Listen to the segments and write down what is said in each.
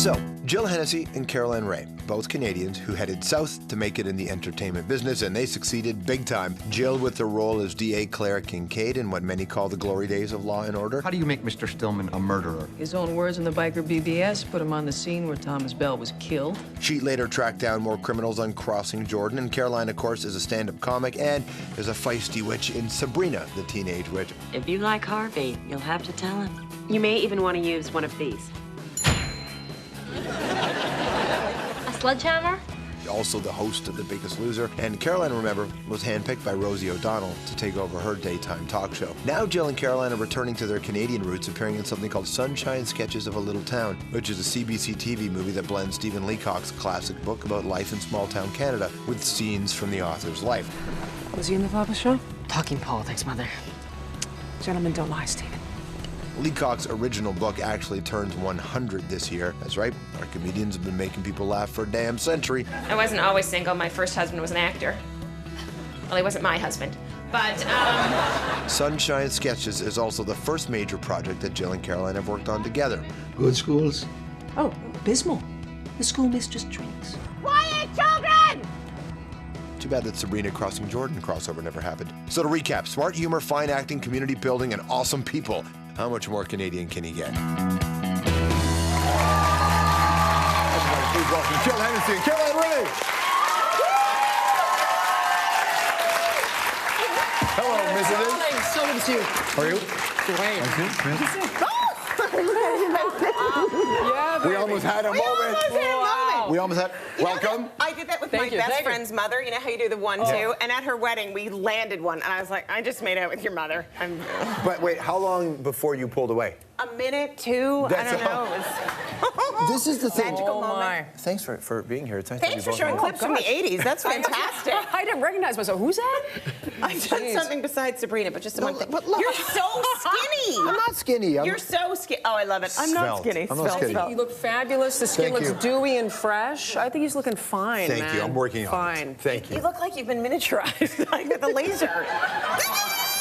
So, Jill Hennessy and Caroline Rhea, both Canadians who headed south to make it in the entertainment business, and they succeeded big time. Jill with the role as DA Claire Kincaid in what many call the glory days of Law & Order. How do you make Mr. Stillman a murderer? His own words in the biker BBS put him on the scene where Thomas Bell was killed. She later tracked down more criminals on Crossing Jordan, and Caroline, of course, is a stand-up comic and is a feisty witch in Sabrina, the Teenage Witch. If you like Harvey, you'll have to tell him. You may even want to use one of these. A sledgehammer? Also the host of The Biggest Loser. And Caroline, remember, was handpicked by Rosie O'Donnell to take over her daytime talk show. Now Jill and Caroline are returning to their Canadian roots, appearing in something called Sunshine Sketches of a Little Town, which is a CBC TV movie that blends Stephen Leacock's classic book about life in small-town Canada with scenes from the author's life. Was he in the Papa Show? Talking politics, Mother. Gentlemen, don't lie, Stephen. Leacock's original book actually turns 100 this year. That's right, our comedians have been making people laugh for a damn century. I wasn't always single. My first husband was an actor. Well, he wasn't my husband, but, Sunshine Sketches is also the first major project that Jill and Caroline have worked on together. Good schools? Oh, abysmal. The schoolmistress drinks. Quiet, children! Too bad that Sabrina Crossing Jordan crossover never happened. So to recap, smart humor, fine acting, community building, and awesome people. How much more Canadian can he get? Everybody, please welcome Jill Hennessy and Caroline Rhea. Hello, Mrs. So good to see you. How are you? Great. We almost had a moment. We almost had. Welcome. I did that with my best friend's mother. You know how you do the 1-2? And at her wedding, we landed one. And I was like, I just made out with your mother. But wait, how long before you pulled away? A minute, two, That's I don't know. It was This is the thing. magical moment. Thanks for being here. It's nice Thanks to for be both showing of you. clips from the 80s. That's fantastic. I didn't recognize myself. Who's that? I've done something besides Sabrina, but just one thing. but look. You're so skinny. I'm not skinny. You're so skinny. Oh, I love it. I'm not Svelte. skinny. I'm not Svelte, skinny. svelte. You look fabulous. The skin Thank looks you. dewy and fresh. I think he's looking fine, Thank man. you. I'm working on fine. it. Thank you. You look like you've been miniaturized, like with a laser.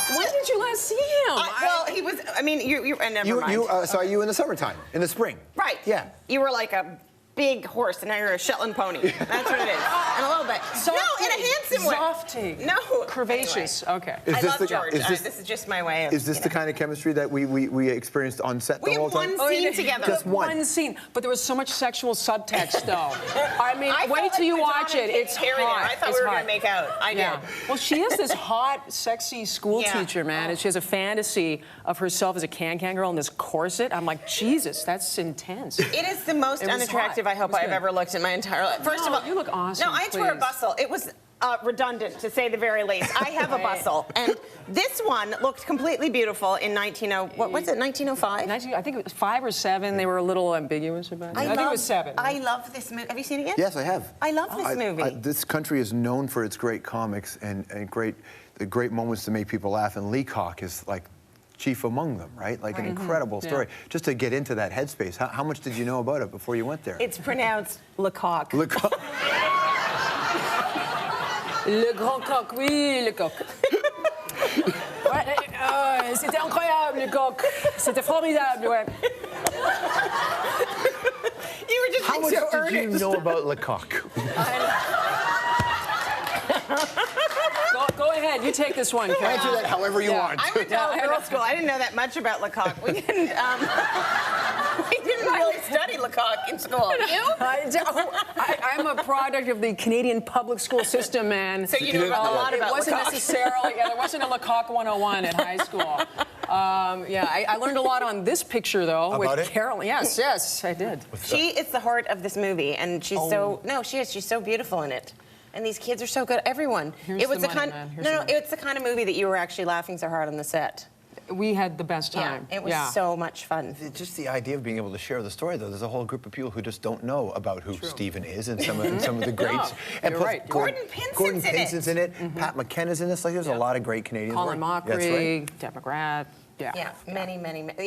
When did you last see him? Well, he was, I mean, never mind. You saw you in the summertime, in the spring. Right. Yeah. You were like a big horse, and now you're a Shetland pony. That's what it is. And a little bit. No, in a handsome way. Softy. No. Curvaceous. Okay. Is I this love the- George. is this- This is just my way of. Is this the kind of chemistry that we experienced on set the We whole have time? one scene together. Just one. scene, but there was so much sexual subtext, though. I mean, I wait felt till you like watch Madonna it. and It's Katy Perry hot. there. I thought It's we were hot. gonna make out. I did. Yeah. Well, she is this hot, sexy school Yeah. teacher, man, and she has a fantasy of herself as a can-can girl in this corset. I'm like, Jesus, that's intense. It is the most It was unattractive hot. I hope It was I've good. ever looked in my entire life. First No, of all, you look awesome, No, I wore a please. bustle. It was redundant, to say the very least. I have a Right. bustle, and this one looked completely beautiful in 1905? I think it was 5 or 7. They were a little ambiguous about it. I think it was 7. I love this movie. Have you seen it yet? Yes, I have. I love this movie. This country is known for its great comics and the great moments to make people laugh, and Leacock is like chief among them, right? Like an incredible story. Just to get into that headspace, how much did you know about it before you went there? It's pronounced Lecoq. Leacock. Le grand coq, oui, le coq. Ouais, c'était incroyable, le coq. C'était formidable, ouais. You were just How being much so did you earnest. know about Leacock? Go ahead, you take this one, Karen. Answer that however you want. I went to all girls school. I didn't know that much about Lecoq. We didn't really study Lecoq in school. You? I'm a product of the Canadian public school system, man. So you know a lot It about wasn't Lecoq. necessarily, there wasn't a Lecoq 101 at high school. I learned a lot on this picture, though, About with it? Carolyn. Yes, I did. She is the heart of this movie, and she's she's so beautiful in it. And these kids are so good. Everyone. Here's it was the the money, kind. man. Here's No, the no, money. it's the kind of movie that you were actually laughing so hard on the set. We had the best time. Yeah, it was so much fun. Just the idea of being able to share the story, though. There's a whole group of people who just don't know about who Stephen is and some of the greats. And you're plus, right. Gordon Pinson's in it. Pat McKenna's in this. Like, there's a lot of great Canadians. Colin working. That's Mockery, right. Deb McGrath. Yeah, many.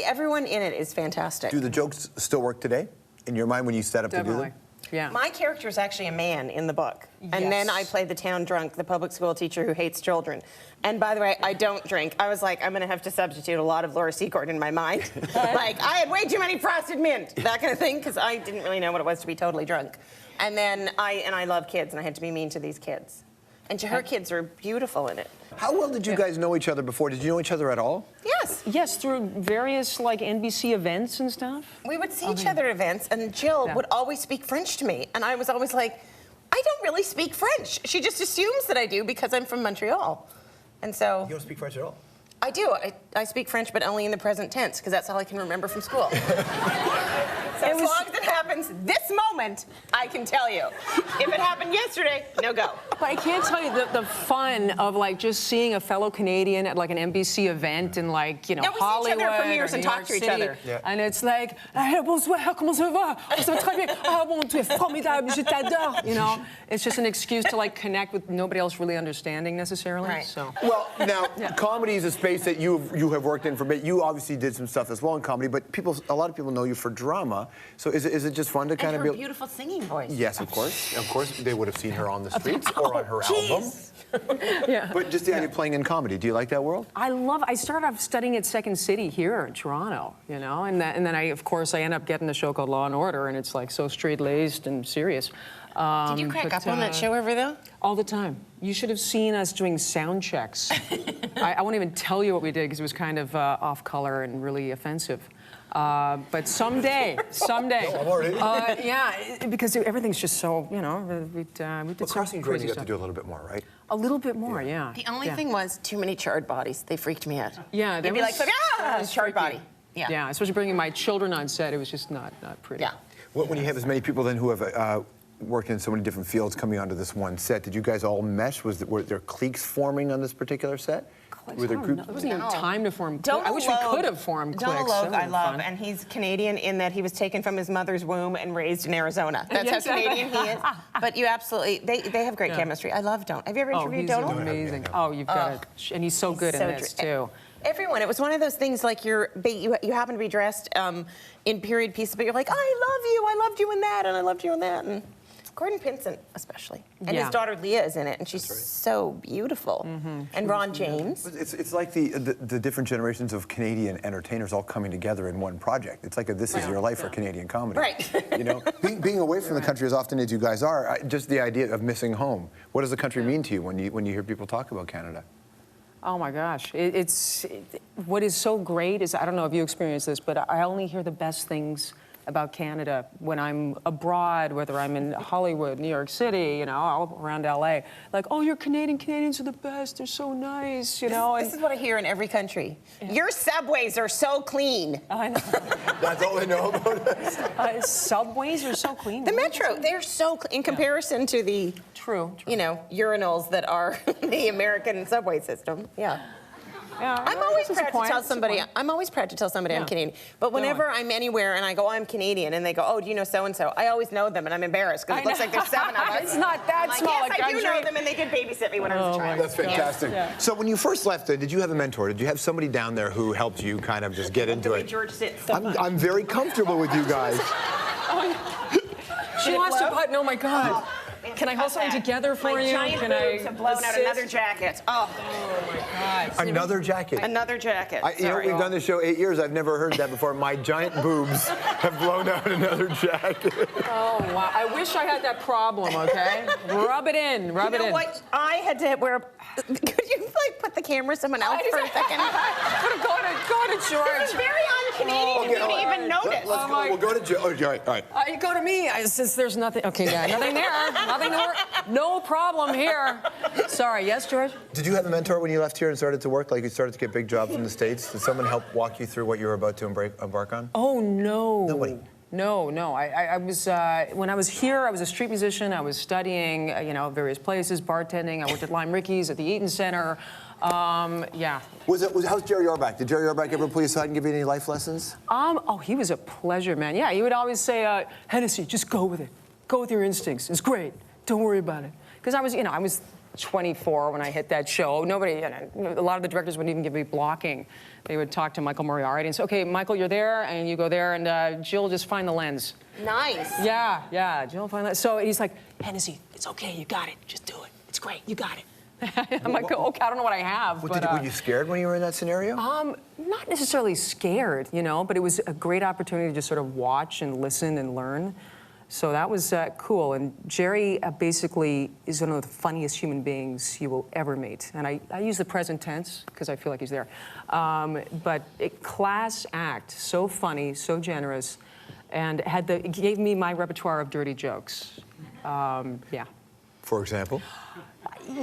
Everyone in it is fantastic. Do the jokes still work today, in your mind, when you set up to do Definitely. them? Yeah. My character is actually a man in the book. And then I play the town drunk, the public school teacher who hates children. And by the way, I don't drink. I was like, I'm going to have to substitute a lot of Laura Secord in my mind. Like, I had way too many frosted mint, that kind of thing, because I didn't really know what it was to be totally drunk. And then I love kids, and I had to be mean to these kids. And her kids are beautiful in it. How well did you guys know each other before? Did you know each other at all? Yes. Yes, through various like NBC events and stuff. We would see each other at events, and Jill would always speak French to me. And I was always like, I don't really speak French. She just assumes that I do because I'm from Montreal. And so... You don't speak French at all? I do. I speak French, but only in the present tense, because that's all I can remember from school. So as long as it happens this moment, I can tell you. If it happened yesterday, no go. But I can't tell you the fun of like just seeing a fellow Canadian at like an NBC event in like, you know, Yeah, we see each Hollywood other at premieres or and New talk York to each City. other. Yeah. And it's like, hey, bonsoir, comment ça va? Oh, ça va très bien. Ah, bon, tu es formidable, je t'adore. You know, it's just an excuse to like connect with nobody else really understanding necessarily. Right. So. Well, now, comedy is a space that you have worked in for a bit. You obviously did some stuff as well in comedy, but a lot of people know you for drama. So is it just fun to kind of her be... beautiful singing voice. Yes, of course. Of course, they would have seen her on the streets or on her album. Yeah. But just the idea of playing in comedy, do you like that world? I started off studying at Second City here in Toronto, you know, and then of course, I end up getting a show called Law and Order, and it's like so straight-laced and serious. Did you crack up on that show ever, though? All the time. You should have seen us doing sound checks. I won't even tell you what we did because it was kind of off-color and really offensive. But someday. No, I'm already. Yeah, because everything's just so, you know, we did Well, some crossing drain, crazy you have to stuff. do a little bit more, right? A little bit more, yeah. The only thing was too many charred bodies. They freaked me out. Yeah, They'd be like, that charred was freaky. body. Yeah. Yeah, especially bringing my children on set, it was just not pretty. Yeah. When you have as many people then who have worked in so many different fields coming onto this one set, did you guys all mesh? Were there cliques forming on this particular set? Were there groups? There wasn't even time to form cliques. I Donald wish we could have formed cliques. Donald Logue, That I would've been love, fun. and he's Canadian in that he was taken from his mother's womb and raised in Arizona. That's Yes, how Canadian he is. But you absolutely, they have great chemistry. I love Donald. Have you ever interviewed he's Donald? amazing. Oh, you've got it. And he's so good in this, too. Everyone. It was one of those things like you happen to be dressed in period pieces, but you're like, I loved you in that, and I loved you in that. And Gordon Pinson, especially. And his daughter Leah is in it, and she's so beautiful. And Ron James. It's like the different generations of Canadian entertainers all coming together in one project. It's like This Is Your Life for Canadian comedy. Right. You know, being away from the country as often as you guys are, just the idea of missing home. What does the country mean to you when you hear people talk about Canada? Oh my gosh, what is so great is, I don't know if you experience this, but I only hear the best things about Canada when I'm abroad, whether I'm in Hollywood, New York City, you know, all around LA. Like, oh, you're Canadian. Canadians are the best. They're so nice, you know. This is what I hear in every country. Your subways are so clean. I know. That's all they know about us. Subways are so clean. The metro, they're so clean in comparison to the, True. you know, urinals that are the American subway system. Yeah. Yeah, I'm always proud to tell somebody. I'm always proud to tell somebody I'm Canadian. But whenever I'm anywhere and I go, oh, I'm Canadian, and they go, oh, do you know so and so? I always know them, and I'm embarrassed because it looks like there's 7 of us. It's not that I'm like, small. yes, Like, I do I'm know sure- them, and they did babysit me when I was a child. That's fantastic. Yeah. So when you first left, did you have a mentor? Did you have somebody down there who helped you kind of just get into it? George sits so much. I'm very comfortable with you guys. She wants to button. Oh my God. Can I hold something together for My you? giant Can boobs I have blown out assist? another jacket. Oh, Another jacket. another jacket. You know, Sorry. we've done this show 8 years. I've never heard that before. My giant boobs have blown out another jacket. Oh, wow. I wish I had that problem, okay? Rub it in. Rub You it know in. what? I had to wear. Could you like put the camera someone else for a second? Go to George. It's very un-Canadian. You didn't even notice. Let's go. We'll go to Joe. Oh, all right. You go to me. Since there's nothing. Okay, yeah, nothing there. Nothing there. No problem here. Sorry. Yes, George? Did you have a mentor when you left here and started to work? Like you started to get big jobs in the States? Did someone help walk you through what you were about to embark on? Oh, no. Nobody? No. I was, when I was here, I was a street musician. I was studying, you know, various places, bartending. I worked at Lime Ricky's, at the Eaton Center. Yeah. How's Jerry Orbach? Did Jerry Orbach ever pull you aside and give you any life lessons? Oh, he was a pleasure, man. Yeah, he would always say, Hennessy, just go with it. Go with your instincts. It's great. Don't worry about it. Because I was, you know, I was 24 when I hit that show. Nobody, a lot of the directors wouldn't even give me blocking. They would talk to Michael Moriarty and say, okay, Michael, you're there, and you go there, and Jill, just find the lens. Nice. Yeah, Jill, find the lens. So he's like, Hennessy, it's okay, you got it. Just do it. It's great, you got it. I'm like, okay, I don't know what I have. Were you scared when you were in that scenario? Not necessarily scared, but it was a great opportunity to just sort of watch and listen and learn. So that was cool. And Jerry basically is one of the funniest human beings you will ever meet. And I use the present tense because I feel like he's there. But a class act, so funny, so generous, and gave me my repertoire of dirty jokes. Yeah. For example?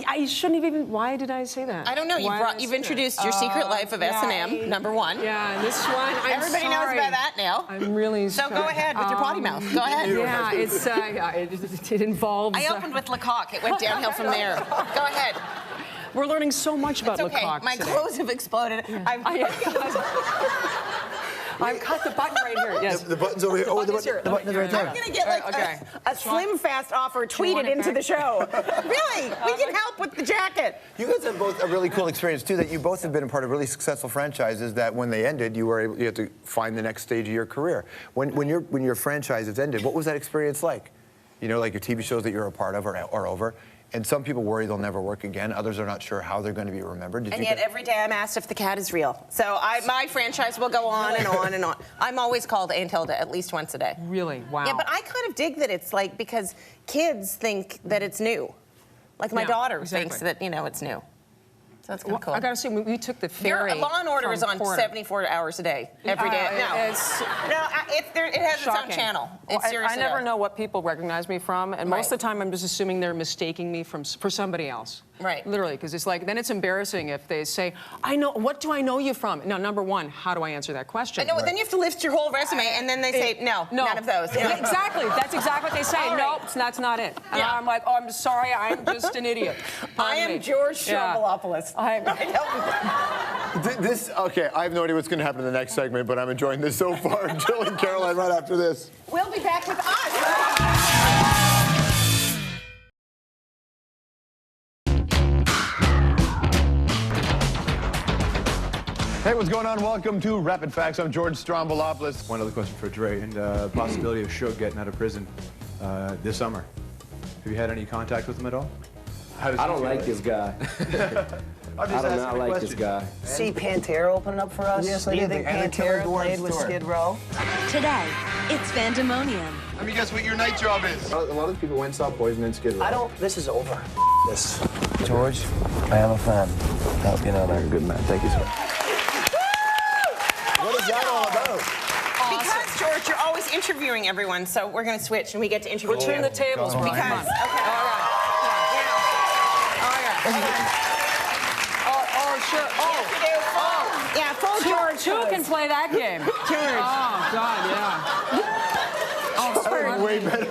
I shouldn't have even. Why did I say that? I don't know. You've introduced your secret life of S&M, number one. Yeah, this one. Everybody knows about that now. I'm really So sorry. go ahead with your potty mouth. Go ahead. Yeah, it involves. I opened with Lecoq. It went downhill from there. Go ahead. We're learning so much about It's okay. Lecoq My today. clothes have exploded. I've cut the button right here. Yes. The button's over here. Oh, the button's here. button is right there. I'm going to get like a slim fast offer tweeted into the show. Really? We can help with the jacket. You guys have both a really cool experience, too, that you both have been a part of really successful franchises that when they ended, you had to find the next stage of your career. When your franchises ended, what was that experience like? Like your TV shows that you're a part of are over. And some people worry they'll never work again. Others are not sure how they're going to be remembered. And yet every day I'm asked if the cat is real. So my franchise will go on and on and on. I'm always called Aunt Hilda at least once a day. Really? Wow. Yeah, but I kind of dig that it's like, because kids think that it's new. Like my daughter thinks that, it's new. So that's kind of cool. I gotta say, we took the ferry. Your Law and Order is on 74 hours a day, every day. It has its own channel. I never know what people recognize me from, and most of the time I'm just assuming they're mistaking me for somebody else. Right. Literally, because it's like, then it's embarrassing if they say, what do I know you from? No, number one, how do I answer that question? I know, then you have to list your whole resume, and then they say, no, none of those. Yeah, exactly, that's exactly what they say. All Nope, that's not it. And I'm like, oh, I'm sorry, I'm just an idiot. I am George Strombolopoulos. Okay, I have no idea what's going to happen in the next segment, but I'm enjoying this so far. Jill and Caroline right after this. We'll be back with us. Hey, what's going on? Welcome to Rapid Facts. I'm George Strombolopoulos. One other question for Dre, and possibility of Suge getting out of prison this summer. Have you had any contact with him at all? I don't like this guy. I do not like this guy. See Pantera opening up for us? Yes, I Do you did. think Pantera played with Skid Row? Today, it's Vandemonium. Let me guess what your night job is. A lot of people went and saw Poison and Skid Row. This is over. This. George, I am a fan. I hope you know that. You're a good man. Thank you, sir. What is that all about? Because, George, you're always interviewing everyone, so we're going to switch, and we get to interview We'll turn the tables. Because, okay. All right. Sure. Yeah, full George. Two can play that game. George. Oh, God, yeah. Way better.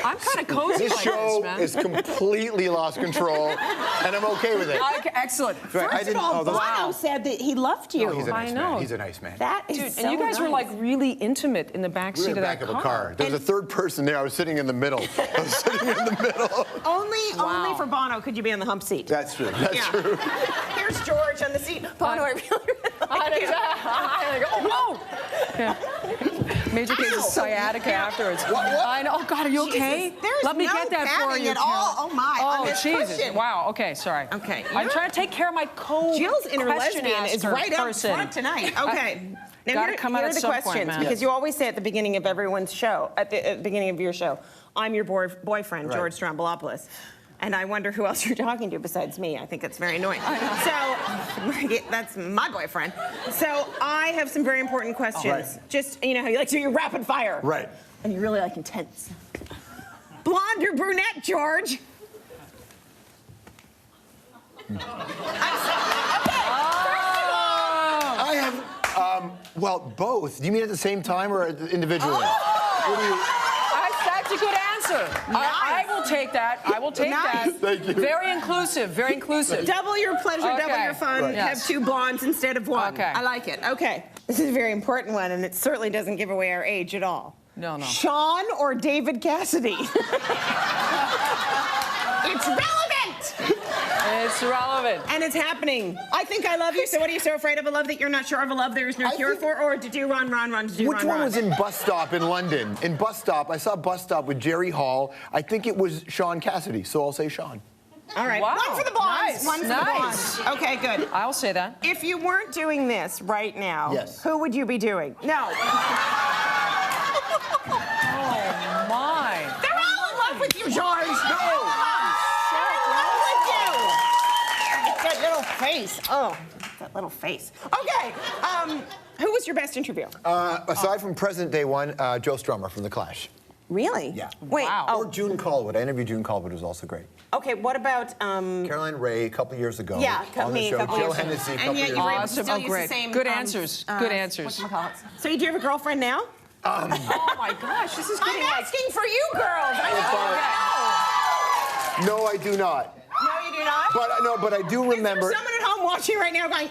I'm kind of cozy This like show this, man. is completely lost control, and I'm okay with it. Excellent. First of all, Bono said that he loved you. Oh, he's a nice I know. man. He's a nice man. That is Dude, so and you guys were nice. like really intimate in the back We seat were in of the that back of a car. There was a third person there. I was sitting in the middle. Only for Bono could you be on the hump seat. That's true. That's true. Here's George on the seat. Bono, I really like you. Oh, no! Yeah. Major case of sciatica afterwards. What? I know. Oh, God, are you okay? There's Let me no get that for padding you. at all. Oh, my. Oh, On this Jesus. cushion. Wow. Okay, sorry. Okay. I'm trying to take care of my Jill's inner question lesbian is asker right up person. front tonight. Okay. Now, Gotta come out here at are the some questions, point, man. because you always say at the beginning of everyone's show, at the beginning of your show, I'm your boyfriend, George Strombolopoulos. And I wonder who else you're talking to besides me. I think it's very annoying. So, that's my boyfriend. So, I have some very important questions. Just, you know how you like to do your rapid fire. Right. And you really like intense. Blonde or brunette, George? I have, well, both. Do you mean at the same time or individually? That's a good answer. I will take that. I will take that. Thank you. Very inclusive. Very inclusive. Double your pleasure, double your fun. Right. Have two blondes instead of one. Okay. I like it. Okay. This is a very important one, and it certainly doesn't give away our age at all. No. Sean or David Cassidy? It's relevant! It's relevant. And it's happening. I think I love you, so what are you so afraid of a love that you're not sure of a love there is no cure for? Or did you run, did you Which run, one run? was in Bus Stop in London? In Bus Stop, I saw Bus Stop with Jerry Hall. I think it was Sean Cassidy, so I'll say Sean. All right, Wow. one for the blondes, Nice. one for the Nice. blondes. Okay, good. I'll say that. If you weren't doing this right now, Yes. who would you be doing? No. Oh, my. They're all in love with you, George. No. That little face. Oh, that little face. Okay. Who was your best interview? Aside from present day one, Joe Strummer from The Clash. Really? Yeah. Wait. Wow. Oh, Or June Callwood. I interviewed June Callwood, who was also great. okay. What about? Caroline Ray, a couple years ago. Yeah, on the me a show. couple Jill years ago. Hennessy, a And couple yet years you were ago. able to Awesome. still Oh, use great. the same. Good answers. Good answers. So you do have a girlfriend now? Oh, my gosh. This is I'm getting like... asking for you, girls. I know. No, I do not. No, you do not. But I do remember. Is there someone at home watching right now going?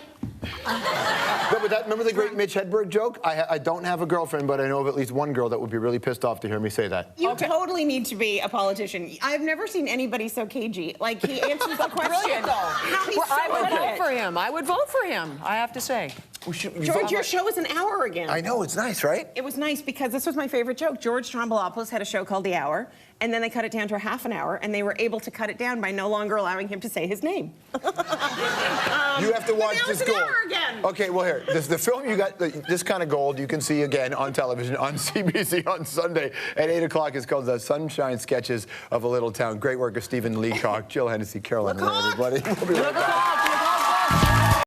No, but remember the great Mitch Hedberg joke? I don't have a girlfriend, but I know of at least one girl that would be really pissed off to hear me say that. You totally need to be a politician. I've never seen anybody so cagey. Like, he answers the question. Brilliant, though. No, he's Well, so I would good at vote it. for him. I would vote for him, I have to say. George, your show is an hour again. I know, it's nice, right? It was nice because this was my favorite joke. George Strombolopoulos had a show called The Hour, and then they cut it down to a half an hour, and they were able to cut it down by no longer allowing him to say his name. You have to watch now this it's an gold. hour again. Okay, well here, the film you got, this kind of gold, you can see again on television on CBC on Sunday at 8 o'clock. It's called The Sunshine Sketches of a Little Town. Great work of Stephen Leacock, Jill Hennessy, Caroline, and everybody. We'll be right back.